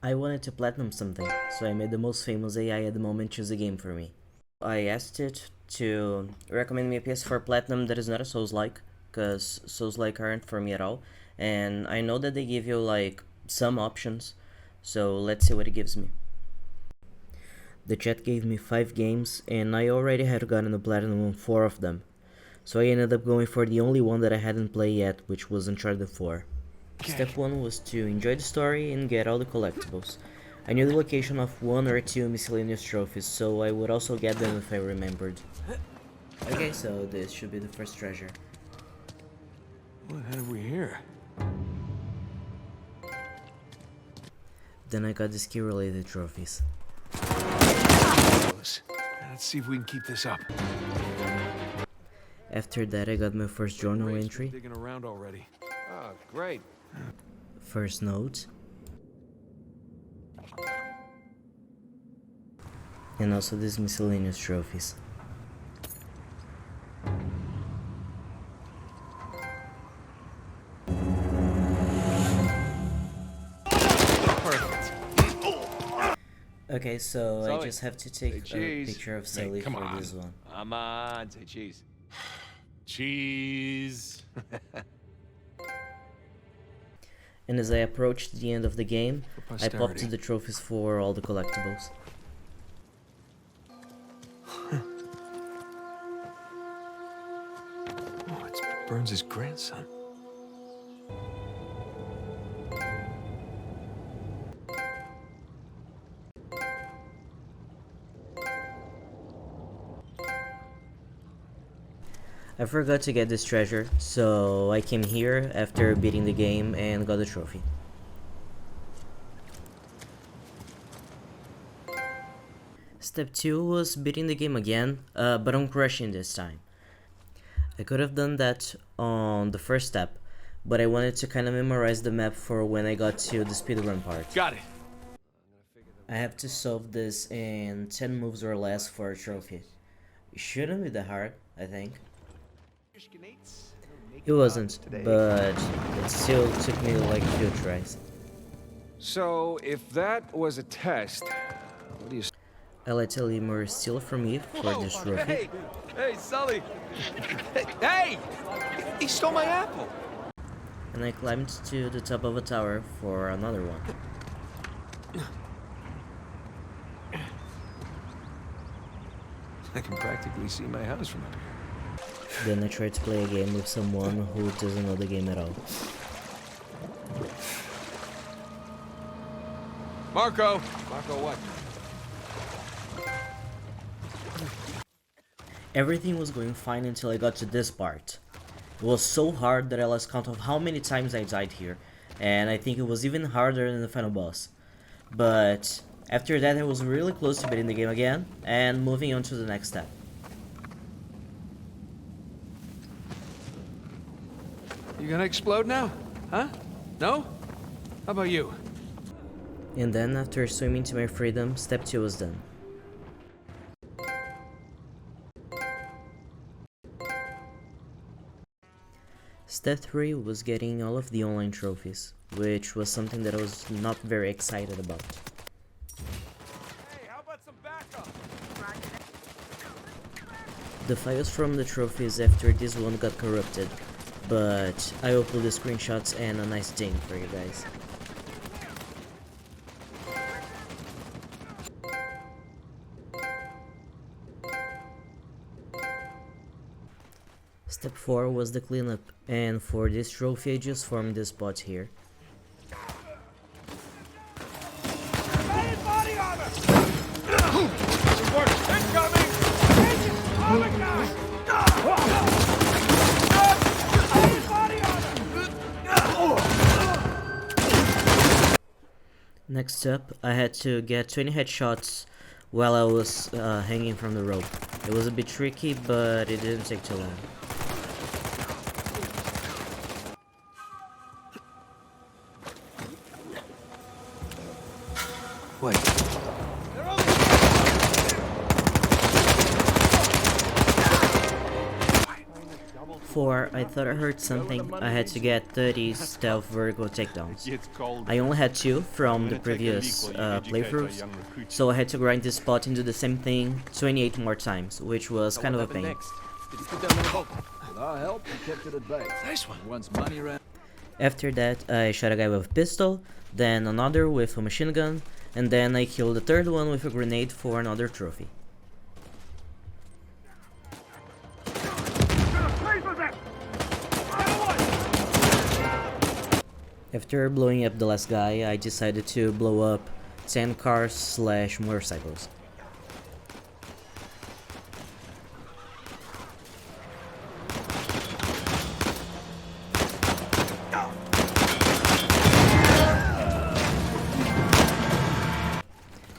I wanted to platinum something, so I made the most famous AI at the moment choose a game for me. I asked it to recommend me a PS4 Platinum that is not a Souls-like, because Souls-like aren't for me at all, and I know that they give you like some options, so let's see what it gives me. The chat gave me 5 games, and I already had gotten a platinum on 4 of them, so I ended up going for the only one that I hadn't played yet, which was Uncharted 4. Step 1 was to enjoy the story and get all the collectibles. I knew the location of 1 or 2 miscellaneous trophies, so I would also get them if I remembered. Okay, so this should be the first treasure. What have we here? Then I got the skill related trophies. Let's see if we can keep this up. After that I got my first journal entry, Digging around already. Oh, great. first note, and also these miscellaneous trophies. Perfect. Okay, so Sully, I just have to take a cheese. picture of Hey, Sully come for on. this one. Come on, say cheese. Cheese. And as I approached the end of the game, For I popped posterity. the trophies for all the collectibles. Oh, it's Burns' grandson. I forgot to get this treasure, so I came here after beating the game and got the trophy. Step 2 was beating the game again, but on crushing this time. I could have done that on the first step, but I wanted to kind of memorize the map for when I got to the speedrun part. Got it. I have to solve this in 10 moves or less for a trophy. It shouldn't be that hard, I think. It wasn't, but it still took me like a few tries. So, if that was a test, what do you... I let Lemur steal from me for this trophy, Hey, Sully! Hey! He stole my apple! and I climbed to the top of a tower for another one. I can practically see my house from up here. Then I tried to play a game with someone who doesn't know the game at all. Marco! Marco what? Everything was going fine until I got to this part. It was so hard that I lost count of how many times I died here, and I think it was even harder than the final boss. But after that I was really close to beating the game again, and moving on to the next step. You gonna explode now? Huh? No? How about you? And then after swimming to my freedom, step 2 was done. Step 3 was getting all of the online trophies, which was something that I was not very excited about. Hey, how about some backup? The files from the trophies after this one got corrupted, but I will put the screenshots and a nice thing for you guys. Step 4 was the cleanup, and for this trophy I just formed this spot here. Body armor! Incoming! Atomic guy! Body armor! Next up, I had to get 20 headshots while I was hanging from the rope. It was a bit tricky, but it didn't take too long. Wait. before, I thought I heard something. I had to get 30 stealth vertical takedowns. I only had 2 from the previous playthroughs, so I had to grind this spot and do the same thing 28 more times, which was kind of a pain. Nice one. After that, I shot a guy with a pistol, then another with a machine gun, and then I killed the third one with a grenade for another trophy. After blowing up the last guy, I decided to blow up 10 cars / motorcycles.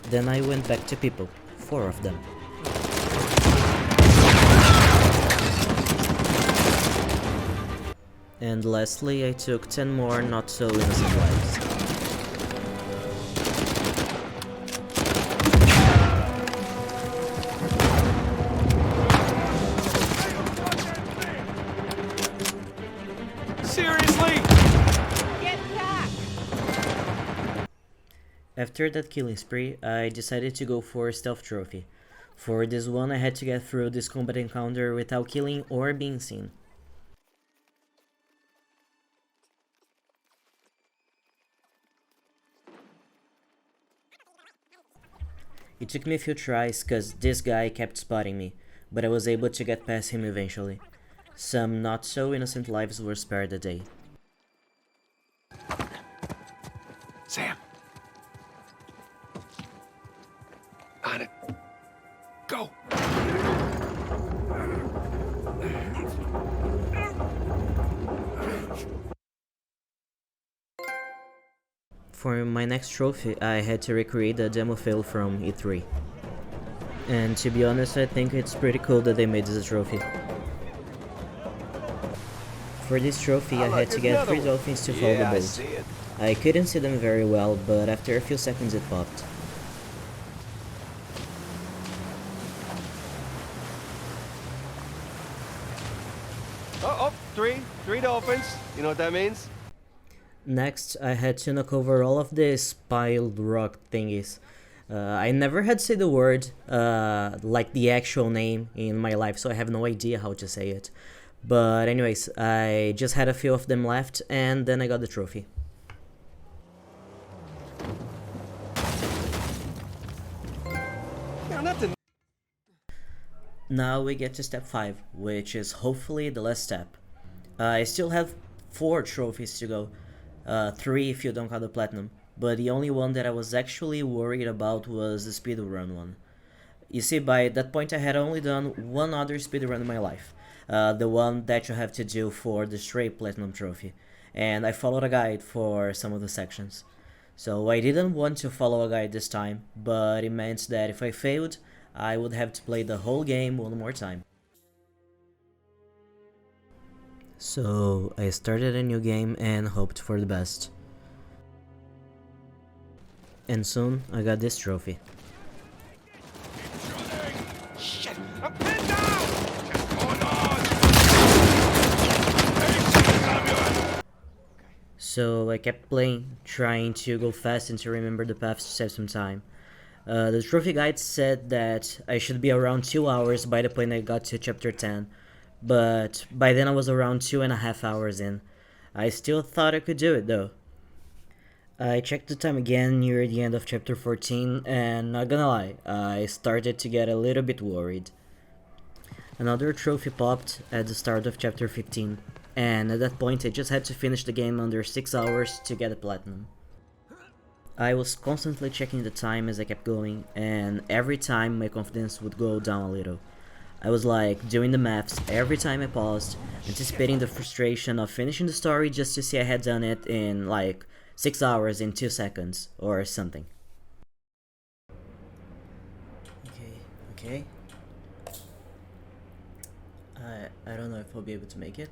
Then I went back to people, 4 of them. And lastly, I took 10 more not so innocent lives. Seriously? Get back! After that killing spree, I decided to go for a stealth trophy. For this one, I had to get through this combat encounter without killing or being seen. It took me a few tries cause this guy kept spotting me, but I was able to get past him eventually. Some not so innocent lives were spared that day. Sam. On it. Go. For my next trophy, I had to recreate the demo fail from E3. And to be honest, I think it's pretty cool that they made this a trophy. For this trophy, I had to get 3 dolphins to follow the boat. I couldn't see them very well, but after a few seconds it popped. Oh, three dolphins. You know what that means? Next, I had to knock over all of these piled rock thingies. I never had to say the word, like the actual name in my life, so I have no idea how to say it. But anyways, I just had a few of them left, and then I got the trophy. No, nothing. Now we get to step 5, which is hopefully the last step. I still have 4 trophies to go, 3 if you don't count the platinum, but the only one that I was actually worried about was the speedrun one. You see, by that point I had only done one other speedrun in my life, the one that you have to do for the straight platinum trophy, and I followed a guide for some of the sections. So I didn't want to follow a guide this time, but it meant that if I failed, I would have to play the whole game one more time. So I started a new game and hoped for the best. And soon I got this trophy. Shit! I'm pinned down! Hold on! So I kept playing, trying to go fast and to remember the paths to save some time. The trophy guide said that I should be around 2 hours by the point I got to chapter 10, but by then I was around 2.5 hours in. I still thought I could do it though. I checked the time again near the end of chapter 14, and not gonna lie, I started to get a little bit worried. Another trophy popped at the start of chapter 15, and at that point I just had to finish the game under 6 hours to get a platinum. I was constantly checking the time as I kept going, and every time my confidence would go down a little. I was like doing the maths every time I paused, anticipating the frustration of finishing the story just to see I had done it in like 6 hours in 2 seconds or something. Okay. I don't know if I'll be able to make it.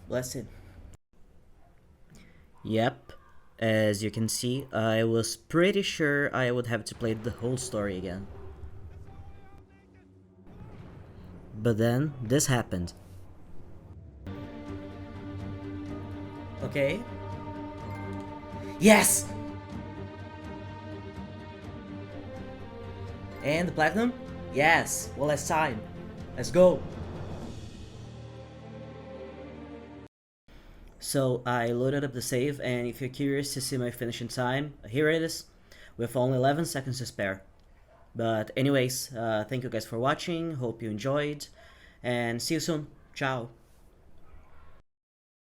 Blessed. Yep. As you can see, I was pretty sure I would have to play the whole story again. But then, this happened. Okay. Yes! And the platinum? Yes! Well, it's time. Let's go! So I loaded up the save, and if you're curious to see my finishing time, here it is, with only 11 seconds to spare. But anyways, thank you guys for watching, hope you enjoyed, and see you soon. Ciao!